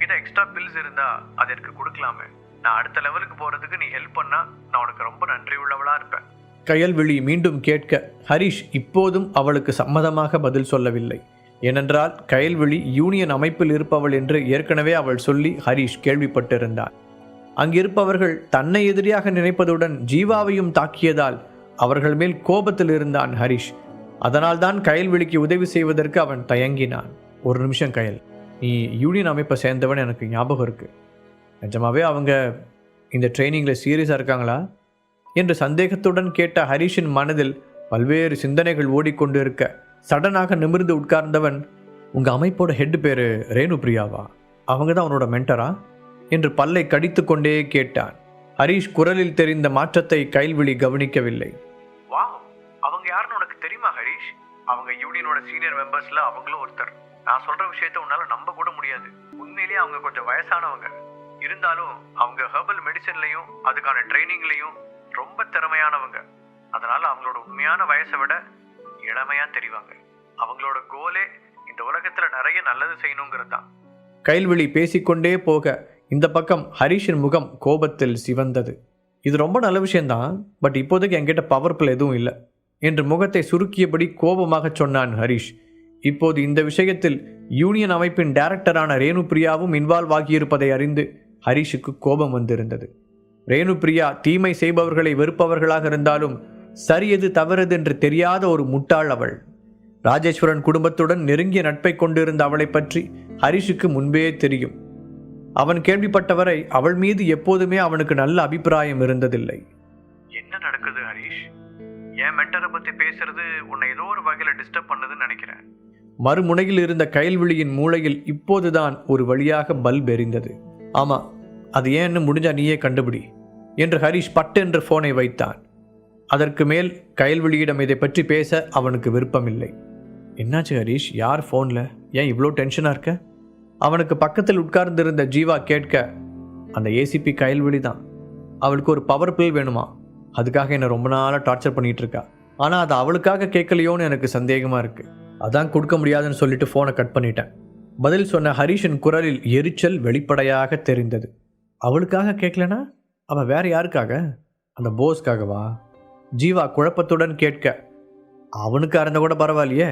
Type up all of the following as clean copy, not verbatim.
உன்கிட்ட extra bills இருந்தா அது எனக்கு கொடுக்கலாமே. நான் அடுத்த லெவலுக்கு போறதுக்கு நீ ஹெல்ப் பண்ணா நான் உனக்கு ரொம்ப நன்றி உள்ளவளா இருப்பேன். கயல்விழி மீண்டும் கேட்க ஹரிஷ் இப்போதும் அவளுக்கு சம்மதமாக பதில் சொல்லவில்லை. ஏனென்றால் கயல்விழி யூனியன் அமைப்பில் இருப்பவள் என்று ஏற்கனவே அவள் சொல்லி ஹரிஷ் கேள்விப்பட்டிருந்தார். அங்கிருப்பவர்கள் தன்னை எதிரியாக நினைப்பதுடன் ஜீவாவையும் தாக்கியதால் அவர்கள் மேல் கோபத்தில் இருந்தான் ஹரிஷ். அதனால்தான் கயல்விழிக்கு உதவி செய்வதற்கு அவன் தயங்கினான். ஒரு நிமிஷம் கயல், நீ யூனியன் அமைப்பை சேர்ந்தவன் எனக்கு ஞாபகம் இருக்கு. நிஜமாவே அவங்க இந்த ட்ரைனிங்கில் சீரியஸாக இருக்காங்களா என்று சந்தேகத்துடன் கேட்ட ஹரிஷின் மனதில் பல்வேறு சிந்தனைகள் ஓடிக்கொண்டு இருக்க சடனாக நிமிர்ந்து உட்கார்ந்தவன், உங்கள் அமைப்போட ஹெட் பேர் ரேணு பிரியாவா? அவங்க தான் அவனோட மென்டரா என்று பல்லை கடித்து கொண்டே கேட்டான். ஹரிஷ் குரலில் தெரிந்த மாற்றத்தை கயல்விழி கவனிக்கவில்லை. வாவ், அவங்க யாருன்னு உனக்கு தெரியுமா ஹரிஷ்? அவங்க யூனியனோட சீனியர் மெம்பர்ஸ்ல அவங்களும் ஒருத்தர். நான் சொல்ற விஷயத்த உன்னால நம்ப கூட முடியாது. உண்மையிலேயே அவங்க கொஞ்சம் வயசானவங்க. இருந்தாலும் அவங்க ஹெர்பல் மெடிசன்லையும் அதுக்கான ட்ரைனிங்லையும் ரொம்ப திறமையானவங்க. அதனால அவங்களோட உண்மையான வயசை விட இளமையா தெரிவாங்க. அவங்களோட கோலே இந்த உலகத்துல நிறைய நல்லது செய்யணுங்கிறது தான். கயல்விழி பேசிக்கொண்டே போக இந்த பக்கம் ஹரிஷின் முகம் கோபத்தில் சிவந்தது. இது ரொம்ப நல்ல விஷயம்தான், பட் இப்போதைக்கு என்கிட்ட பவர்ஃபுல் எதுவும் இல்லை என்று முகத்தை சுருக்கியபடி கோபமாக சொன்னான் ஹரிஷ். இப்போது இந்த விஷயத்தில் யூனியன் அமைப்பின் டைரக்டரான ரேணு பிரியாவும் இன்வால்வ் ஆகியிருப்பதை அறிந்து ஹரிஷுக்கு கோபம் வந்திருந்தது. ரேணு பிரியா தீமை செய்பவர்களை வெறுப்பவர்களாக இருந்தாலும் சரியது தவறது என்று தெரியாத ஒரு முட்டாள் அவள். ராஜேஸ்வரன் குடும்பத்துடன் நெருங்கிய நட்பை கொண்டிருந்த அவளை பற்றி ஹரிஷுக்கு முன்பே தெரியும். அவன் கேள்விப்பட்டவரை அவள் மீது எப்போதுமே அவனுக்கு நல்ல அபிப்பிராயம் இருந்ததில்லை. என்ன நடக்குது ஹரிஷ்? என் மென்டரை பத்தி பேசுறது உன்னை ஏதோ ஒரு வகையில டிஸ்டர்ப் பண்ணதுன்னு நினைக்கிறேன். மறுமுனையில் இருந்த கயல்விழியின் மூளையில் இப்போதுதான் ஒரு வழியாக பல்ப் எரிந்தது. ஆமா, அது ஏன்னு முடிஞ்சா நீயே கண்டுபிடி என்று ஹரிஷ் பட்டென்று போனை வைத்தான். அதற்கு மேல் கயல்விழியிடம் இதை பற்றி பேச அவனுக்கு விருப்பமில்லை. என்னாச்சு ஹரிஷ், யார் ஃபோனில்? ஏன் இவ்வளோ டென்ஷனாக இருக்க? அவனுக்கு பக்கத்தில் உட்கார்ந்திருந்த ஜீவா கேட்க, அந்த ஏசிபி கயல்விழி தான். அவளுக்கு ஒரு பவர் பில் வேணுமா, அதுக்காக என்னை ரொம்ப நாளாக டார்ச்சர் பண்ணிகிட்டு இருக்கா. ஆனால் அது அவளுக்காக கேட்கலையோன்னு எனக்கு சந்தேகமாக இருக்குது. அதான் கொடுக்க முடியாதுன்னு சொல்லிட்டு ஃபோனை கட் பண்ணிட்டேன். பதில் சொன்ன ஹரிஷின் குரலில் எரிச்சல் வெளிப்படையாக தெரிந்தது. அவளுக்காக கேட்கலனா அவள் வேற யாருக்காக? அந்த போஸ்க்காகவா? ஜீவா குழப்பத்துடன் கேட்க, அவனுக்கு அறிந்த கூட பரவாயில்லையே,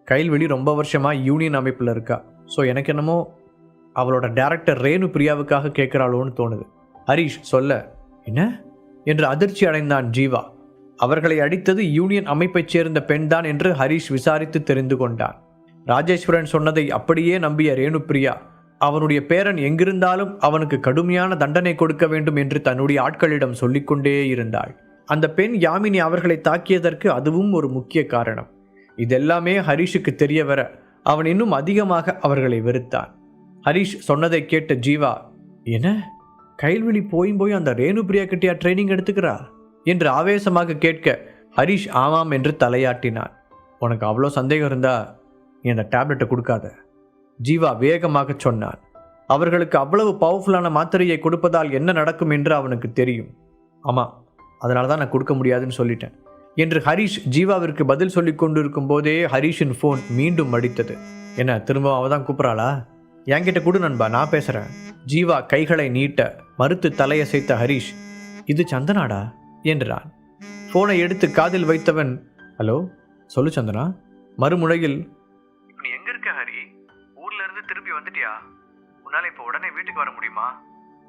கயல்விழி ரொம்ப வருஷமாக யூனியன் அமைப்பில் இருக்கா. ஸோ எனக்கு என்னமோ அவளோட டைரக்டர் ரேணு பிரியாவுக்காக கேட்குறாளோன்னு தோணுது. ஹரிஷ் சொல்ல, என்ன என்று அதிர்ச்சி அடைந்தான் ஜீவா. அவர்களை அடித்தது யூனியன் அமைப்பைச் சேர்ந்த பெண்தான் என்று ஹரிஷ் விசாரித்து தெரிந்து கொண்டான். ராஜேஸ்வரன் சொன்னதை அப்படியே நம்பிய ரேணு பிரியா அவனுடைய பேரன் எங்கிருந்தாலும் அவனுக்கு கடுமையான தண்டனை கொடுக்க வேண்டும் என்று தன்னுடைய ஆட்களிடம் சொல்லிக்கொண்டே இருந்தாள். அந்த பெண் யாமினி அவர்களை தாக்கியதற்கு அதுவும் ஒரு முக்கிய காரணம். இதெல்லாமே ஹரிஷுக்கு தெரிய வர அவன் இன்னும் அதிகமாக அவர்களை வெறுத்தான். ஹரிஷ் சொன்னதை கேட்ட ஜீவா, என்ன கயல்விழி போய் அந்த ரேணு பிரியா கிட்டியா ட்ரைனிங் எடுத்துக்கிறா என்று ஆவேசமாக கேட்க ஹரிஷ் ஆமாம் என்று தலையாட்டினான். உனக்கு அவ்வளோ சந்தேகம் இருந்தா நீ அந்த டேப்லெட்டை கொடுக்காத, ஜீவா வேகமாக சொன்னான். அவர்களுக்கு அவ்வளவு பவர்ஃபுல்லான மாத்திரையை கொடுப்பதால் என்ன நடக்கும் என்று அவனுக்கு தெரியும். ஆமாம், அதனால தான் நான் கொடுக்க முடியாதுன்னு சொல்லிட்டேன் என்று ஹரிஷ் ஜீவாவிற்கு பதில் சொல்லி கொண்டிருக்கும் போதே ஹரிஷின் ஃபோன் மீண்டும் அடித்தது. என்ன திரும்ப அவ தான் கூப்பிட்றாளா? என்கிட்ட கொடு நண்பா, நான் பேசுகிறேன். ஜீவா கைகளை நீட்ட மறுத்து தலையசைத்த ஹரிஷ், இது சந்தனாடா என்றான். ஃபோனை எடுத்து காதில் வைத்தவன், ஹலோ சொல்லு சந்தனா. மறுமுனையில், நீ எங்க இருக்க ஹரி? ஊர்ல இருந்து திரும்பி வந்துட்டியா? உன்னால இப்ப உடனே வீட்டுக்கு வர முடியுமா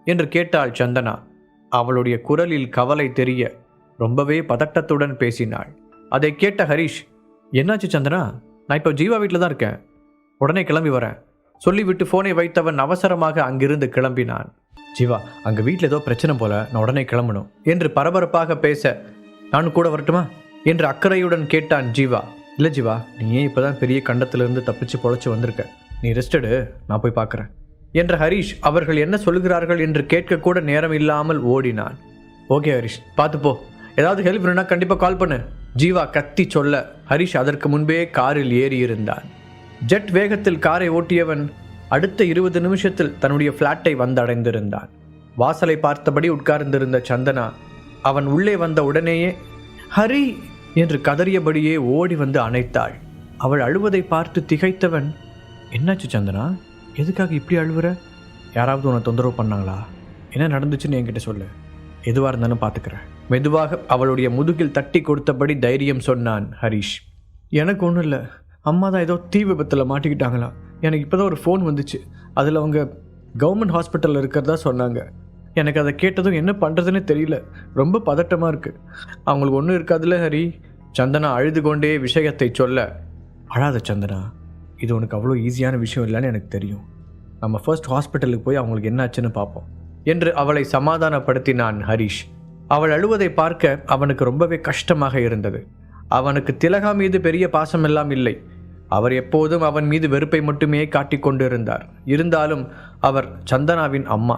என்று கேட்டாள் சந்தனா. அவளுடைய குரலில் கவலை தெரிய ரொம்பவே பதட்டத்துடன் பேசினாள். அதை கேட்ட ஹரிஷ், என்னாச்சு சந்தனா? நான் இப்போ ஜீவா வீட்டில் தான் இருக்கேன், உடனே கிளம்பி வரேன் சொல்லிவிட்டு ஃபோனை வைத்தவன் அவசரமாக அங்கிருந்து கிளம்பினான். ஜீவா, அங்கே வீட்டில் ஏதோ பிரச்சனை போல, நான் உடனே கிளம்பணும் என்று பரபரப்பாக பேச, நானும் கூட வரட்டுமா என்று அக்கறையுடன் கேட்டான் ஜீவா. இல்லை ஜீவா, நீ ஏன் இப்போ தான் பெரிய கண்டத்திலிருந்து தப்பிச்சு பொழைச்சி வந்திருக்க, நீ ரெஸ்டடு, நான் போய் பார்க்குறேன் என்ற ஹரிஷ் அவர்கள் என்ன சொல்கிறார்கள் என்று கேட்கக்கூட நேரம் இல்லாமல் ஓடினான். ஓகே ஹரிஷ், பார்த்துப்போ, ஏதாவது ஹெல்ப் வேணும்னா கண்டிப்பாக கால் பண்ணு, ஜீவா கத்தி சொல்ல ஹரிஷ் அதற்கு முன்பே காரில் ஏறி இருந்தான். ஜெட் வேகத்தில் காரை ஓட்டியவன் அடுத்த 20 நிமிஷத்தில் தன்னுடைய ஃப்ளாட்டை வந்தடைந்திருந்தான். வாசலை பார்த்தபடி உட்கார்ந்திருந்த சந்தனா அவன் உள்ளே வந்த உடனேயே ஹரி என்று கதறியபடியே ஓடி வந்து அணைத்தாள். அவள் அழுவதை பார்த்து திகைத்தவன், என்னாச்சு சந்தனா, எதுக்காக இப்படி அழுவுற யாராவது உன்னை தொந்தரவு பண்ணாங்களா? என்ன நடந்துச்சுன்னு என்கிட்ட சொல்லு, எதுவாக இருந்தாலும் பார்த்துக்கிறேன். மெதுவாக அவளுடைய முதுகில் தட்டி கொடுத்தபடி தைரியம் சொன்னான் ஹரிஷ். எனக்கு ஒன்றும் இல்லை, அம்மா தான் ஏதோ தீ விபத்தில் மாட்டிக்கிட்டாங்களாம். எனக்கு இப்போ தான் ஒரு ஃபோன் வந்துச்சு, அதில் அவங்க கவர்மெண்ட் ஹாஸ்பிட்டலில் இருக்கிறதா சொன்னாங்க. எனக்கு அதை கேட்டதும் என்ன பண்ணுறதுன்னு தெரியல, ரொம்ப பதட்டமாக இருக்குது. அவங்களுக்கு ஒன்றும் இருக்காதுல்ல ஹரி? சந்தனா அழுது கொண்டே விஷயத்தை சொல்ல, அழாத சந்தனா, இது உனக்கு அவ்வளோ ஈஸியான விஷயம் இல்லைன்னு எனக்கு தெரியும். நம்ம ஃபர்ஸ்ட் ஹாஸ்பிட்டலுக்கு போய் அவங்களுக்கு என்ன ஆச்சுன்னு பார்ப்போம் என்று அவளை சமாதானப்படுத்தினான் ஹரிஷ். அவள் அழுவதை பார்க்க அவனுக்கு ரொம்பவே கஷ்டமாக இருந்தது. அவனுக்கு திலகா மீது பெரிய பாசமெல்லாம் இல்லை. அவர் எப்போதும் அவன் மீது வெறுப்பை மட்டுமே காட்டிக் கொண்டிருந்தார். இருந்தாலும் அவர் சந்தனாவின் அம்மா,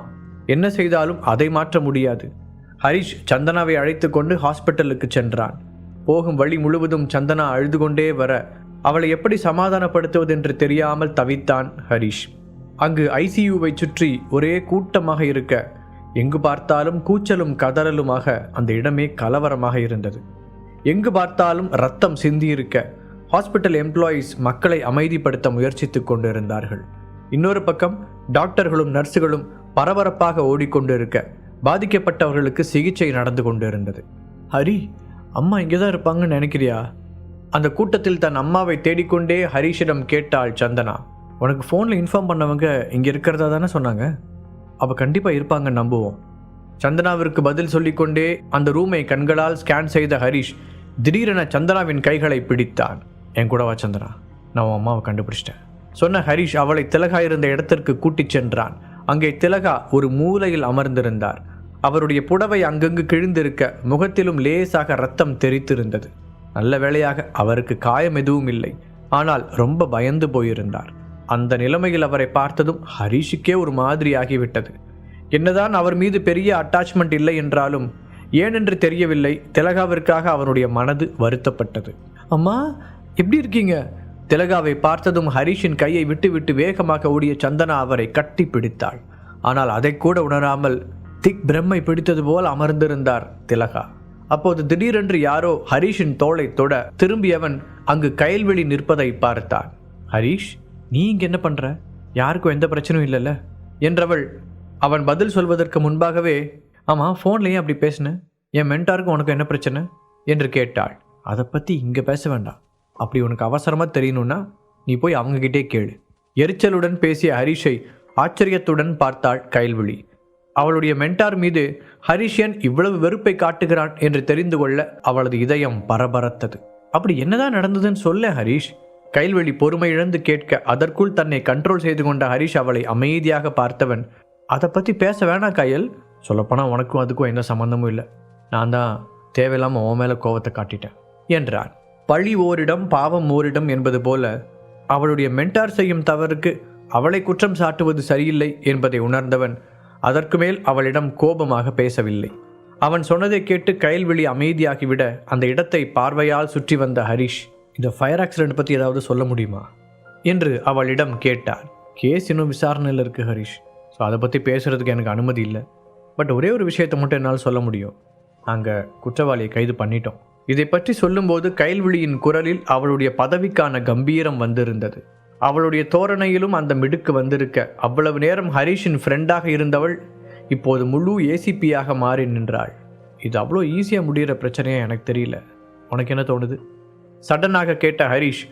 என்ன செய்தாலும் அதை மாற்ற முடியாது. ஹரிஷ் சந்தனாவை அழைத்து கொண்டு ஹாஸ்பிட்டலுக்கு சென்றான். போகும் வழி முழுவதும் சந்தனா அழுது கொண்டே வர அவளை எப்படி சமாதானப்படுத்துவதென்று தெரியாமல் தவித்தான் ஹரிஷ். அங்கு ஐசியூவை சுற்றி ஒரே கூட்டமாக இருக்க, எங்கு பார்த்தாலும் கூச்சலும் கதறலுமாக அந்த இடமே கலவரமாக இருந்தது. எங்கு பார்த்தாலும் ரத்தம் சிந்தியிருக்க, ஹாஸ்பிட்டல் எம்ப்ளாயீஸ் மக்களை அமைதிப்படுத்த முயற்சித்துக் கொண்டிருந்தார்கள். இன்னொரு பக்கம் டாக்டர்களும் நர்ஸுகளும் பரபரப்பாக ஓடிக்கொண்டிருக்க, பாதிக்கப்பட்டவர்களுக்கு சிகிச்சை நடந்து கொண்டிருந்தது. ஹரி, அம்மா இங்கே தான் இருப்பாங்கன்னு நினைக்கிறியா? அந்த கூட்டத்தில் தன் அம்மாவை தேடிக்கொண்டே ஹரிஷிடம் கேட்டாள் சந்தனா. உனக்கு ஃபோனில் இன்ஃபார்ம் பண்ணவங்க இங்கே இருக்கிறதா தானே சொன்னாங்க? அப்போ கண்டிப்பாக இருப்பாங்க, நம்புவோம். சந்தனாவிற்கு பதில் சொல்லிக்கொண்டே அந்த ரூமை கண்களால் ஸ்கேன் செய்த ஹரிஷ் திடீரென சந்தனாவின் கைகளை பிடித்தான். என் கூட வா சந்தனா, நான் உன் அம்மாவை கண்டுபிடிச்சிட்டேன் சொன்ன ஹரிஷ் அவளை திலகா இருந்த இடத்திற்கு கூட்டிச் சென்றான். அங்கே திலகா ஒரு மூலையில் அமர்ந்திருந்தார். அவருடைய புடவை அங்கங்கு கிழிந்திருக்க, முகத்திலும் லேசாக ரத்தம் தெரித்திருந்தது. நல்ல வேளையாக அவருக்கு காயம் எதுவும் இல்லை, ஆனால் ரொம்ப பயந்து போயிருந்தார். அந்த நிலைமையில் அவரை பார்த்ததும் ஹரிஷுக்கே ஒரு மாதிரி ஆகிவிட்டது. என்னதான் அவர் மீது பெரிய அட்டாச்மெண்ட் இல்லை என்றாலும் ஏனென்று தெரியவில்லை, திலகாவிற்காக அவருடைய மனது வருத்தப்பட்டது. அம்மா, எப்படி இருக்கீங்க? திலகாவை பார்த்ததும் ஹரிஷின் கையை விட்டுவிட்டு வேகமாக ஓடிய சந்தனா அவரை கட்டி பிடித்தாள். ஆனால் அதை கூட உணராமல் திக் பிரம்மை பிடித்தது போல் அமர்ந்திருந்தார் திலகா. அப்போது திடீரென்று யாரோ ஹரிஷின் தோளை தொட திரும்பியவன் அங்கு கயல்விழி நிற்பதை பார்த்தான். ஹரிஷ், நீ இங்கே என்ன பண்ணுற? யாருக்கும் எந்த பிரச்சனையும் இல்லைல்ல என்றவள் அவன் பதில் சொல்வதற்கு முன்பாகவே, ஆமாம், ஃபோன்லேயே அப்படி பேசினேன், என் மென்டாருக்கு உனக்கு என்ன பிரச்சனை என்று கேட்டாள். அதை பற்றி இங்கே பேச வேண்டாம், அப்படி உனக்கு அவசரமாக தெரியணும்னா நீ போய் அவங்ககிட்டே கேளு. எரிச்சலுடன் பேசிய ஹரிஷை ஆச்சரியத்துடன் பார்த்தாள் கயல்விழி. அவளுடைய மென்டார் மீது ஹரிஷன் இவ்வளவு வெறுப்பை காட்டுகிறான் என்று தெரிந்து கொள்ள அவளது இதயம் பரபரத்தது. அப்படி என்னதான் நடந்ததுன்னு சொல்ல ஹரிஷ். கயல்விழி பொறுமை இழந்து கேட்க, அதற்குள் தன்னை கண்ட்ரோல் செய்து கொண்ட ஹரிஷ் அவளை அமைதியாக பார்த்தவன், அதை பற்றி பேச வேணாம் கயல், சொல்லப்போனால் உனக்கும் அதுக்கும் எந்த சம்மந்தமும் இல்லை, நான் தான் தேவையில்லாமல் உன் மேலே கோவத்தை காட்டிட்டேன் என்றான். பழி ஓரிடம் பாவம் ஓரிடம் என்பது போல அவளுடைய மென்டார் செய்யும் தவறுக்கு அவளை குற்றம் சாட்டுவது சரியில்லை என்பதை உணர்ந்தவன் அதற்கு மேல் அவளிடம் கோபமாக பேசவில்லை. அவன் சொன்னதை கேட்டு கயல்விழி அமைதியாகிவிட அந்த இடத்தை பார்வையால் சுற்றி வந்த ஹரிஷ், இந்த ஃபயர் ஆக்சிடென்ட் பற்றி ஏதாவது சொல்ல முடியுமா என்று அவளிடம் கேட்டார். கேஸ் இன்னும் விசாரணையில் இருக்குது ஹரிஷ், ஸோ அதை பற்றி பேசுகிறதுக்கு எனக்கு அனுமதி இல்லை. பட் ஒரே ஒரு விஷயத்தை மட்டும் என்னால் சொல்ல முடியும், நாங்கள் குற்றவாளியை கைது பண்ணிட்டோம். இதை பற்றி சொல்லும்போது கயல்விழியின் குரலில் அவளுடைய பதவிக்கான கம்பீரம் வந்திருந்தது. அவளுடைய தோரணையிலும் அந்த மிடுக்கு வந்திருக்க, அவ்வளவு நேரம் ஹரிஷின் ஃப்ரெண்டாக இருந்தவள் இப்போது முழு ஏசிபியாக மாறி நின்றாள். இது அவ்வளோ ஈஸியாக முடிகிற பிரச்சனையாக எனக்கு தெரியல, உனக்கு என்ன தோணுது? சடனாக கேட்ட ஹரிஷ்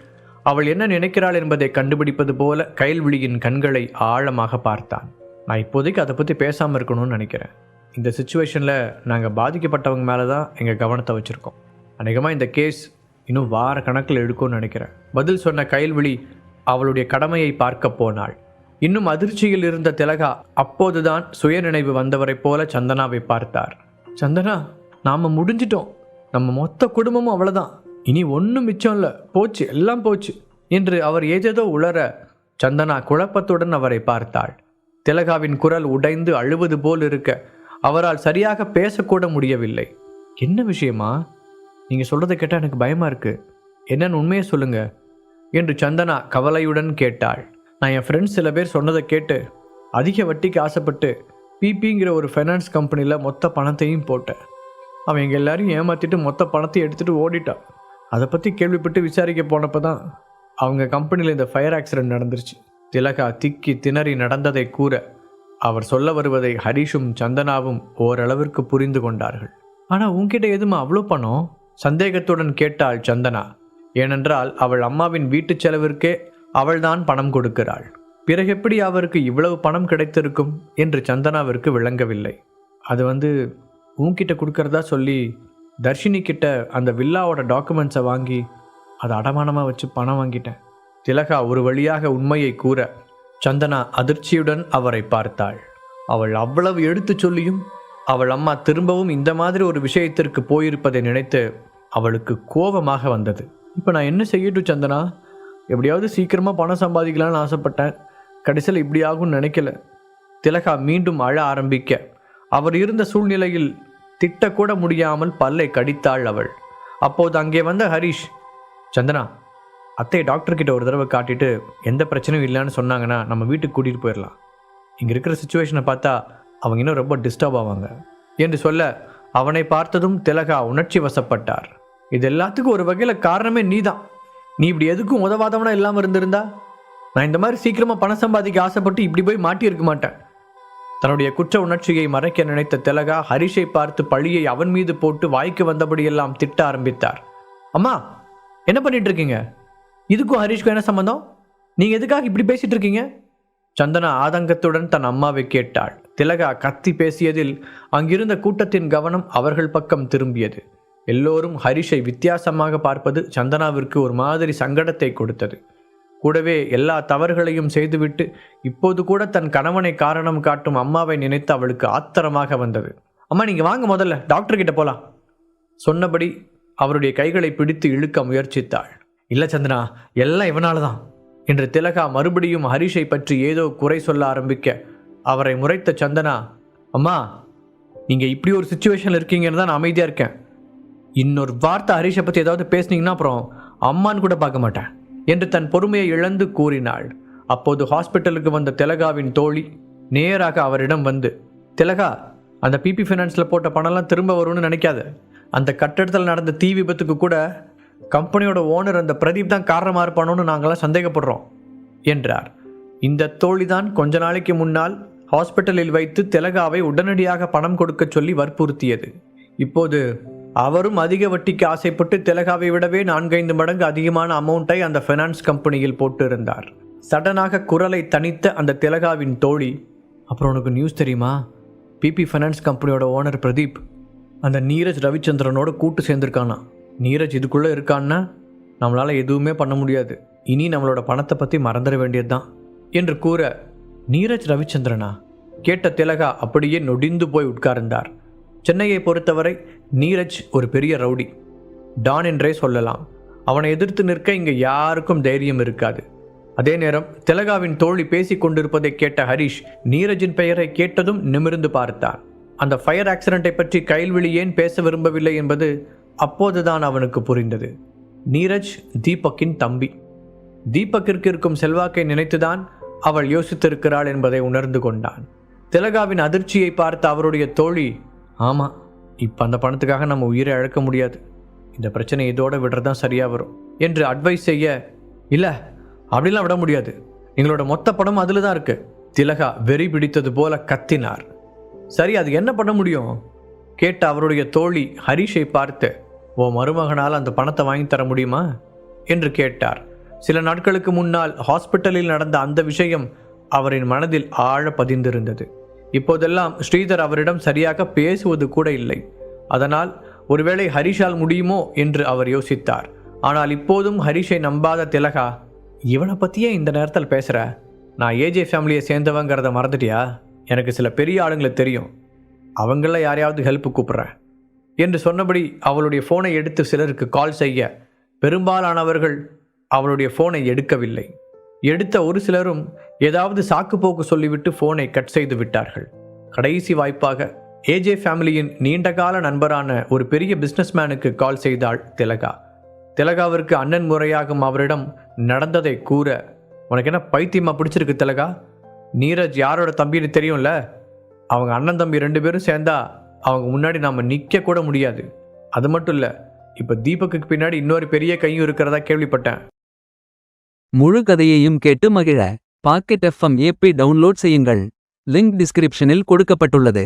அவள் என்ன நினைக்கிறாள் என்பதை கண்டுபிடிப்பது போல கயல்விழியின் கண்களை ஆழமாக பார்த்தான். நான் இப்போதைக்கு அதை பற்றி பேசாமல் இருக்கணும்னு நினைக்கிறேன். இந்த சுச்சுவேஷனில் நாங்கள் பாதிக்கப்பட்டவங்க மேலே தான் எங்கள் கவனத்தை வச்சுருக்கோம். அநேகமாக இந்த கேஸ் இன்னும் வார கணக்கில் எடுக்கும்னு நினைக்கிறேன் பதில் சொன்ன கயல்விழி அவளுடைய கடமையை பார்க்க போனாள். இன்னும் அதிர்ச்சியில் இருந்த திலகா அப்போதுதான் சுயநினைவு வந்தவரைப் போல சந்தனாவை பார்த்தார். சந்தனா, நாம் முடிஞ்சிட்டோம், நம்ம மொத்த குடும்பமும் அவ்வளோதான், இனி ஒன்றும் மிச்சம் இல்லை, போச்சு, எல்லாம் போச்சு என்று அவர் ஏதேதோ உளர சந்தனா குழப்பத்துடன் அவரை பார்த்தாள். திலகாவின் குரல் உடைந்து அழுவது போல் இருக்க அவரால் சரியாக பேசக்கூட முடியவில்லை. என்ன விஷயமா? நீங்கள் சொல்கிறத கேட்டால் எனக்கு பயமாக இருக்குது, என்னன்னு உண்மையை சொல்லுங்க என்று சந்தனா கவலையுடன் கேட்டாள். நான் என் ஃப்ரெண்ட்ஸ் சில பேர் சொன்னதை கேட்டு அதிக வட்டிக்கு ஆசைப்பட்டு பிபிங்கிற ஒரு ஃபைனான்ஸ் கம்பெனியில் மொத்த பணத்தையும் போட்டேன். அவன் எங்கள் எல்லாரையும் ஏமாற்றிட்டு மொத்த பணத்தையும் எடுத்துகிட்டு ஓடிட்டான். அதை பற்றி கேள்விப்பட்டு விசாரிக்க போனப்போ தான் அவங்க கம்பெனியில் இந்த ஃபயர் ஆக்சிடென்ட் நடந்துருச்சு. திலகா திக்கி திணறி நடந்ததை கூற அவர் சொல்ல வருவதை ஹரிஷும் சந்தனாவும் ஓரளவிற்கு புரிந்து கொண்டார்கள். ஆனால் உன்கிட்ட எதுமா அவ்வளோ பணம்? சந்தேகத்துடன் கேட்டாள் சந்தனா. ஏனென்றால் அவள் அம்மாவின் வீட்டு செலவிற்கே அவள்தான் பணம் கொடுக்கிறாள். பிறகு எப்படி அவருக்கு இவ்வளவு பணம் கிடைத்திருக்கும் என்று சந்தனாவிற்கு விளங்கவில்லை. அது உன்கிட்ட கொடுக்கறதா சொல்லி தர்ஷினி கிட்ட அந்த வில்லாவோட டாக்குமெண்ட்ஸை வாங்கி அதை அடமானமாக வச்சு பணம் வாங்கிட்டேன். திலகா ஒரு வழியாக உண்மையை கூற சந்தனா அதிர்ச்சியுடன் அவரை பார்த்தாள். அவள் அவ்வளவு எடுத்து சொல்லியும் அவள் அம்மா திரும்பவும் இந்த மாதிரி ஒரு விஷயத்திற்கு போயிருப்பதை நினைத்து அவளுக்கு கோபமாக வந்தது. இப்போ நான் என்ன செய்யட்டும் சந்தனா? எப்படியாவது சீக்கிரமாக பணம் சம்பாதிக்கலான்னு ஆசைப்பட்டேன். கடைசியில் இப்படி ஆகும்னு நினைக்கல. திலகா மீண்டும் அழ ஆரம்பிக்க அவர் இருந்த சூழ்நிலையில் திட்டக்கூட முடியாமல் பல்லை கடித்தாள் அவள். அப்போது அங்கே வந்த ஹரிஷ், சந்தனா, அத்தை டாக்டர்கிட்ட ஒரு தடவை காட்டிட்டு எந்த பிரச்சனையும் இல்லைன்னு சொன்னாங்கன்னா நம்ம வீட்டுக்கு கூட்டிகிட்டு போயிடலாம். இங்கே இருக்கிற சுச்சுவேஷனை பார்த்தா அவங்க இன்னும் ரொம்ப டிஸ்டர்ப் ஆவாங்க என்று சொல்ல அவனை பார்த்ததும் திலகா உணர்ச்சி வசப்பட்டார். இது எல்லாத்துக்கும் ஒரு வகையில் காரணமே நீதான். நீ இப்படி எதுக்கும் உதவாதவனா இல்லாமல் இருந்திருந்தா நான் இந்த மாதிரி சீக்கிரமாக பணம் சம்பாதிக்க ஆசைப்பட்டு இப்படி போய் மாட்டியிருக்க மாட்டேன். தன்னுடைய குற்ற உணர்ச்சியை மறைக்க நினைத்த திலகா ஹரிஷை பார்த்து பழியை அவன் மீது போட்டு வாய்க்கு வந்தபடியெல்லாம் திட்ட ஆரம்பித்தார். அம்மா, என்ன பண்ணிட்டு இருக்கீங்க? இதுக்கும் ஹரிஷ்க்கும் என்ன சம்பந்தம்? நீங்கள் எதுக்காக இப்படி பேசிட்டு இருக்கீங்க? சந்தனா ஆதங்கத்துடன் தன் அம்மாவை கேட்டாள். திலகா கத்தி பேசியதில் அங்கிருந்த கூட்டத்தின் கவனம் அவர்கள் பக்கம் திரும்பியது. எல்லோரும் ஹரிஷை வித்தியாசமாக பார்ப்பது சந்தனாவிற்கு ஒரு மாதிரி சங்கடத்தை கொடுத்தது. கூடவே எல்லா தவறுகளையும் செய்துவிட்டு இப்போது கூட தன் கணவனை காரணம் காட்டும் அம்மாவை நினைத்து அவளுக்கு ஆத்திரமாக வந்தது. அம்மா, நீங்கள் வாங்க, முதல்ல டாக்டர்கிட்ட போகலாம் சொன்னபடி அவருடைய கைகளை பிடித்து இழுக்க முயற்சித்தாள். இல்லை சந்தனா, எல்லாம் இவனால தான் என்று திலகா மறுபடியும் ஹரிஷை பற்றி ஏதோ குறை சொல்ல ஆரம்பிக்க அவரை முறைத்த சந்தனா, அம்மா, நீங்கள் இப்படி ஒரு சுச்சுவேஷனில் இருக்கீங்கன்னு தான் நான் அமைதியாக இருக்கேன். இன்னொரு வார்த்தை ஹரிஷை பற்றி ஏதாவது பேசுனீங்கன்னா அப்புறம் அம்மான்னு கூட பார்க்க மாட்டேன் என்று தன் பொறுமையை இழந்து கூறினாள். அப்போது ஹாஸ்பிட்டலுக்கு வந்த திலகாவின் தோழி நேராக அவரிடம் வந்து, திலகா, அந்த பிபி ஃபைனான்ஸில் போட்ட பணம்லாம் திரும்ப வரும்னு நினைக்காத. அந்த கட்டடத்தில் நடந்த தீ விபத்துக்கு கூட கம்பெனியோட ஓனர் அந்த பிரதீப் தான் காரணமாக இருப்பானோன்னு நாங்களாம் சந்தேகப்படுறோம் என்றார். இந்த தோழிதான் கொஞ்ச நாளைக்கு முன்னால் ஹாஸ்பிட்டலில் வைத்து திலகாவை உடனடியாக பணம் கொடுக்க சொல்லி வற்புறுத்தியது. இப்போது அவரும் அதிக வட்டிக்கு ஆசைப்பட்டு திலகாவை விடவே 4-5 மடங்கு அதிகமான அமௌண்ட்டை அந்த ஃபைனான்ஸ் கம்பெனியில் போட்டு இருந்தார். சடனாக குரலை தனித்த அந்த திலகாவின் தோழி, அப்புறம் உனக்கு நியூஸ் தெரியுமா? பிபி ஃபைனான்ஸ் கம்பெனியோட ஓனர் பிரதீப் அந்த நீரஜ் ரவிச்சந்திரனோட கூட்டு சேர்ந்துருக்கானா. நீரஜ் இதுக்குள்ளே இருக்கான்னா நம்மளால் எதுவுமே பண்ண முடியாது. இனி நம்மளோட பணத்தை பற்றி மறந்துட வேண்டியது தான் என்று கூற, நீரஜ் ரவிச்சந்திரனா? கேட்ட திலகா அப்படியே நொடிந்து போய் உட்கார்ந்தார். சென்னையை பொறுத்தவரை நீரஜ் ஒரு பெரிய ரவுடி, டான் என்றே சொல்லலாம். அவனை எதிர்த்து நிற்க இங்கே யாருக்கும் தைரியம் இருக்காது. அதே நேரம் திலகாவின் தோழி பேசி கொண்டிருப்பதை கேட்ட ஹரிஷ் நீரஜின் பெயரை கேட்டதும் நிமிர்ந்து பார்த்தான். அந்த ஃபயர் ஆக்சிடென்ட்டை பற்றி கைல்விழி ஏன் பேச விரும்பவில்லை என்பது அப்போதுதான் அவனுக்கு புரிந்தது. நீரஜ் தீபக்கின் தம்பி. தீபக்கிற்கு இருக்கும் செல்வாக்கை நினைத்துதான் அவள் யோசித்திருக்கிறாள் என்பதை உணர்ந்து கொண்டான். திலகாவின் அதிர்ச்சியை பார்த்த அவருடைய தோழி, ஆமாம், இப்போ அந்த பணத்துக்காக நம்ம உயிரை இழக்க முடியாது, இந்த பிரச்சனை இதோட விடுறதான் சரியாக வரும் என்று அட்வைஸ் செய்ய, இல்லை அப்படிலாம் விட முடியாது, எங்களோட மொத்த பணம் அதில் தான் இருக்கு. திலகா வெறி பிடித்தது போல கத்தினார். சரி, அது என்ன பண்ண முடியும் கேட்ட அவருடைய தோழி ஹரிஷை பார்த்து, ஓ மருமகனால் அந்த பணத்தை வாங்கி தர முடியுமா என்று கேட்டார். சில நாட்களுக்கு முன்னால் ஹாஸ்பிட்டலில் நடந்த அந்த விஷயம் அவரின் மனதில் ஆழ பதிந்திருந்தது. இப்போதெல்லாம் ஸ்ரீதர் அவரிடம் சரியாக பேசுவது கூட இல்லை. அதனால் ஒருவேளை ஹரிஷால் முடியுமோ என்று அவர் யோசித்தார். ஆனால் இப்போதும் ஹரிஷை நம்பாத திலகா, இவனை பற்றியே இந்த நேரத்தில் பேசுகிற, நான் ஏஜே ஃபேமிலியை சேர்ந்தவங்கிறத மறந்துட்டியா? எனக்கு சில பெரிய ஆளுங்களை தெரியும், அவங்கள யாரையாவது ஹெல்ப்பு கூப்பிட்றேன் என்று சொன்னபடி அவளுடைய ஃபோனை எடுத்து சிலருக்கு கால் செய்ய பெரும்பாலானவர்கள் அவளுடைய ஃபோனை எடுக்கவில்லை. எடுத்த ஒரு சிலரும் ஏதாவது சாக்கு போக்கு சொல்லிவிட்டு ஃபோனை கட் செய்து விட்டார்கள். கடைசி வாய்ப்பாக ஏஜே ஃபேமிலியின் நீண்டகால நண்பரான ஒரு பெரிய பிஸ்னஸ்மேனுக்கு கால் செய்தாள் திலகா. திலகாவிற்கு அண்ணன் முறையாகும் அவரிடம் நடந்ததை கூற, உனக்கு என்ன பைத்தியமாக பிடிச்சிருக்கு திலகா? நீரஜ் யாரோட தம்பின்னு தெரியும்ல, அவங்க அண்ணன் தம்பி 2 பேரும் சேர்ந்தா அவங்க முன்னாடி நாம் நிற்க கூட முடியாது. அது மட்டும் இல்லை, இப்போ தீபக்கு பின்னாடி இன்னொரு பெரிய கையும் இருக்கிறதா கேள்விப்பட்டேன். முழு கதையையும் கேட்டு மகிழ பாக்கெட் FM ஆப்பை டவுன்லோட் செய்யுங்கள். லிங்க் டிஸ்கிரிப்ஷனில் கொடுக்கப்பட்டுள்ளது.